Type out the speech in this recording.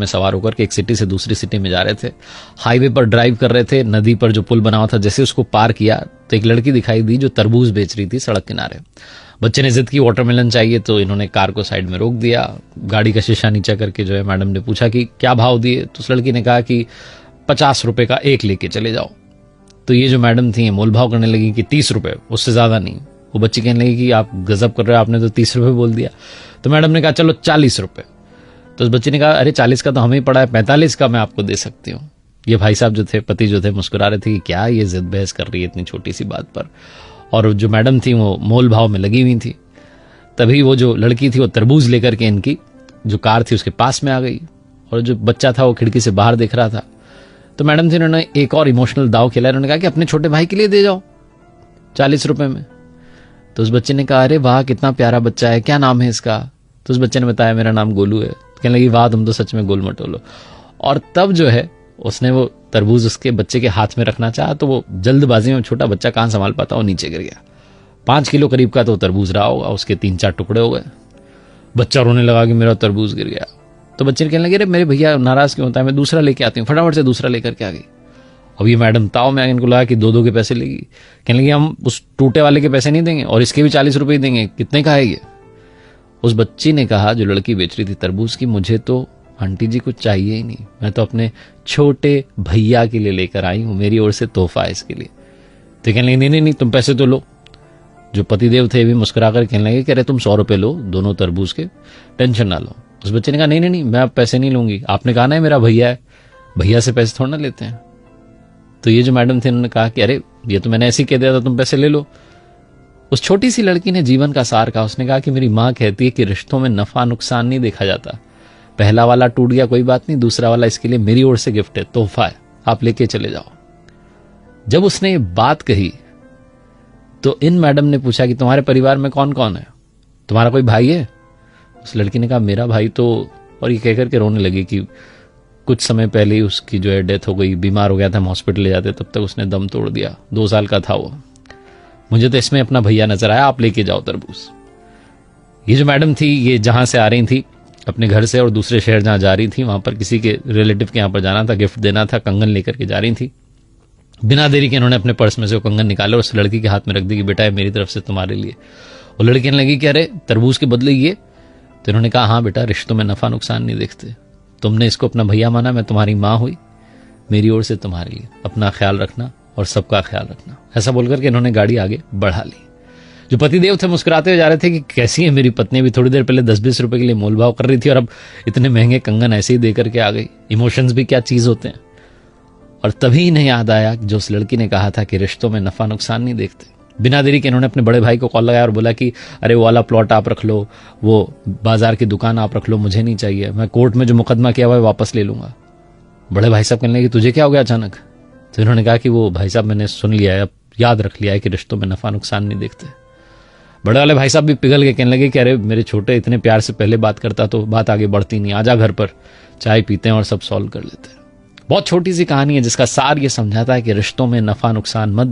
में सवार होकर के एक सिटी से दूसरी सिटी में जा रहे थे। हाईवे पर ड्राइव कर रहे थे, नदी पर जो पुल बना हुआ था, जैसे उसको पार किया तो एक लड़की दिखाई दी जो तरबूज बेच रही थी सड़क किनारे। बच्चे ने जिद की वाटरमेलन चाहिए, तो इन्होंने कार को साइड में रोक दिया। गाड़ी का शीशा नीचा करके जो है मैडम ने पूछा कि क्या भाव दिए, तो उस लड़की ने कहा कि 50 रुपए का एक लेके चले जाओ। तो ये जो मैडम थी मोल भाव करने लगी कि 30 रुपए, उससे ज्यादा नहीं। वो बच्ची कहने लगी कि आप गजब कर रहे हो, आपने तो 30 रुपए बोल दिया। तो मैडम ने कहा चलो 40 रुपए। तो उस बच्चे ने कहा अरे 40 का तो हमें ही पड़ा है, 45 का मैं आपको दे सकती हूँ। ये भाई साहब जो थे, पति जो थे, मुस्कुरा रहे थे कि क्या ये जिद बहस कर रही है इतनी छोटी सी बात पर। और जो मैडम थी वो मोल भाव में लगी हुई थी। तभी वो जो लड़की थी वो तरबूज लेकर के इनकी जो कार थी उसके पास में आ गई, और जो बच्चा था वो खिड़की से बाहर देख रहा था। तो मैडम थी, उन्होंने एक और इमोशनल दाव खेला। उन्होंने कहा कि अपने छोटे भाई के लिए दे जाओ 40 रुपए में। तो उस बच्चे ने कहा अरे वाह कितना प्यारा बच्चा है, क्या नाम है इसका। तो उस बच्चे ने बताया मेरा नाम गोलू है। कहने लगी वाह तुम तो सच में गोल मटोलो। और तब जो है उसने वो तरबूज उसके बच्चे के हाथ में रखना चाहा, तो वो जल्दबाजी में, छोटा बच्चा कहां संभाल पाता, वो नीचे गिर गया। 5 किलो करीब का तो तरबूज रहा होगा, उसके 3-4 टुकड़े हो गए। बच्चा रोने लगा कि मेरा तरबूज गिर गया। तो बच्चे ने कहने लगे अरे मेरे भैया नाराज क्यों होता है, मैं दूसरा लेके आती हूँ। फटाफट से दूसरा लेकर के आ गई। अब ये मैडम ताव में इनको लगा कि 2-2 के पैसे लेगी। कहने लगी हम उस टूटे वाले के पैसे नहीं देंगे और इसके भी 40 रुपए ही देंगे, कितने का है ये। उस बच्ची ने कहा, जो लड़की बेच रही थी तरबूज की, मुझे तो आंटी जी कुछ चाहिए ही नहीं, मैं तो अपने छोटे भैया के लिए लेकर आई हूं, मेरी ओर से तोहफा है इसके लिए। तो कहने लगी नहीं तुम पैसे तो लो। जो पतिदेव थे भी मुस्कुरा कर कहने लगे कह रहे तुम 100 रुपए लो दोनों तरबूज के, टेंशन ना लो। उस बच्चे ने कहा नहीं मैं अब पैसे नहीं लूंगी, आपने कहा ना मेरा भैया है, भैया से पैसे थोड़ा ना लेते हैं। तो ये जो मैडम थे उन्होंने कहा कि अरे ये तो मैंने ऐसे ही कह दिया था, तुम पैसे ले लो। उस छोटी सी लड़की ने जीवन का सार कहा। उसने कहा कि मेरी माँ कहती है कि रिश्तों में नफा नुकसान नहीं देखा जाता, पहला वाला टूट गया कोई बात नहीं, दूसरा वाला इसके लिए मेरी ओर से गिफ्ट है, तोहफा है, आप लेके चले जाओ। जब उसने ये बात कही तो इन मैडम ने पूछा कि तुम्हारे परिवार में कौन कौन है, तुम्हारा कोई भाई है। उस लड़की ने कहा मेरा भाई तो, और ये कहकर के रोने लगी कि कुछ समय पहले ही उसकी जो है डेथ हो गई, बीमार हो गया था, हम हॉस्पिटल ले जाते तब तक उसने दम तोड़ दिया, 2 साल का था वो। मुझे तो इसमें अपना भैया नजर आया, आप लेके जाओ तरबूज। ये जो मैडम थी ये जहां से आ रही थी अपने घर से और दूसरे शहर जहां जा रही थी, वहां पर किसी के रिलेटिव के यहां पर जाना था, गिफ्ट देना था, कंगन लेकर के जा रही थी। बिना देरी के इन्होंने अपने पर्स में से वो कंगन निकाले और उस लड़की के हाथ में रख दी कि बेटा ये मेरी तरफ से तुम्हारे लिए। वो लड़की कहने लगी कि अरे तरबूज के बदले ये। तो इन्होंने कहा हाँ बेटा, रिश्तों में नफा नुकसान नहीं देखते, तुमने इसको अपना भैया माना, मैं तुम्हारी माँ हुई, मेरी ओर से तुम्हारे लिए, अपना ख्याल रखना और सबका ख्याल रखना। ऐसा बोलकर के इन्होंने गाड़ी आगे बढ़ा ली। जो पतिदेव थे मुस्कुराते हुए जा रहे थे कि कैसी है मेरी पत्नी, भी थोड़ी देर पहले 10-20 रुपए के लिए मोलभाव कर रही थी और अब इतने महंगे कंगन ऐसे ही देकर के आ गई। इमोशंस भी क्या चीज होते हैं। और तभी इन्हें याद आया जो उस लड़की ने कहा था कि रिश्तों में नफा नुकसान नहीं देखते। बिना देरी के इन्होंने अपने बड़े भाई को कॉल लगाया और बोला कि अरे वो वाला प्लॉट आप रख लो, वो बाजार की दुकान आप रख लो, मुझे नहीं चाहिए, मैं कोर्ट में जो मुकदमा किया हुआ है वापस ले लूंगा। बड़े भाई साहब कहने लगे तुझे क्या हो गया अचानक। तो इन्होंने कहा कि वो भाई साहब मैंने सुन लिया है, अब याद रख लिया है कि रिश्तों में नफा नुकसान नहीं देखते। बड़े वाले भाई साहब भी पिघल के कहने लगे कि अरे मेरे छोटे इतने प्यार से पहले बात करता तो बात आगे बढ़ती नहीं, आजा घर पर चाय पीते हैं और सब सॉल्व कर लेते हैं। बहुत छोटी सी कहानी है जिसका सार ये समझाता है कि रिश्तों में नफा नुकसान मत